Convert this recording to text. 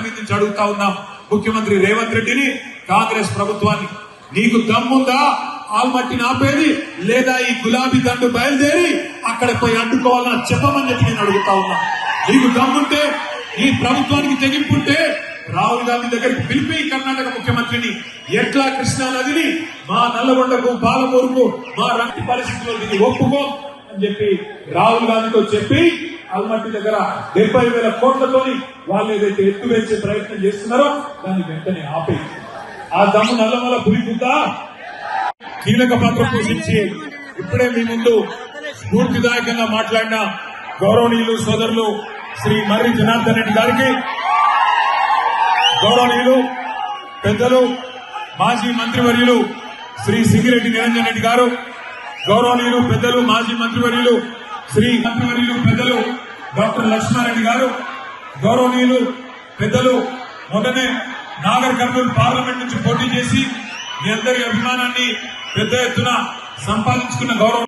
మీద నుంచి అడుగుతా ఉన్నాం ముఖ్యమంత్రి రేవంత్ రెడ్డిని, కాంగ్రెస్ ప్రభుత్వాన్ని, నీకు దమ్ముందా ఆల్మట్టిని ఆపేది, లేదా ఈ గులాబీ దండు బయలుదేరి అక్కడ పోయి అడ్డుకోవాలని చెప్పమని చెప్పి నేను అడుగుతా ఉన్నా. నీకు దమ్ముంటే, ఈ ప్రభుత్వానికి తెగింపుంటే రాహుల్ గాంధీ దగ్గరికి పిలిపి కర్ణాటక ముఖ్యమంత్రిని ఎట్లా కృష్ణా నదిని మా నల్లగొండకు, పాలమూరుకు, మా రంటి పరిస్థితుల్లో దీన్ని ఒప్పుకో అని చెప్పి రాహుల్ గాంధీతో చెప్పి ఆల్మట్టి దగ్గర 70,000 కోట్లతోని వాళ్ళు ఏదైతే ఎత్తు వేసే ప్రయత్నం చేస్తున్నారో దాన్ని వెంటనే ఆపే. ఆ దమ్ము నల్లమల పులిపుద్దా కీలక పాత్ర పోషించి ఇప్పుడే మీ ముందు స్ఫూర్తిదాయకంగా మాట్లాడిన గౌరవనీయులు సోదరులు శ్రీ మర్రి జనార్దన్ రెడ్డి గారికి, గౌరవనీయులు పెద్దలు మాజీ మంత్రివర్యులు శ్రీ సింగిరెడ్డి నిరంజన్ రెడ్డి గారు, గౌరవనీయులు పెద్దలు మాజీ మంత్రివర్యులు శ్రీ మంత్రివర్యులు పెద్దలు డాక్టర్ లక్ష్మారెడ్డి గారు, గౌరవనీయులు పెద్దలు మొదనే నాగర్ కర్నూలు పార్లమెంట్ నుంచి పోటీ చేసి మీ అందరి అభిమానాన్ని పెద్ద ఎత్తున సంపాదించుకున్న గౌరవ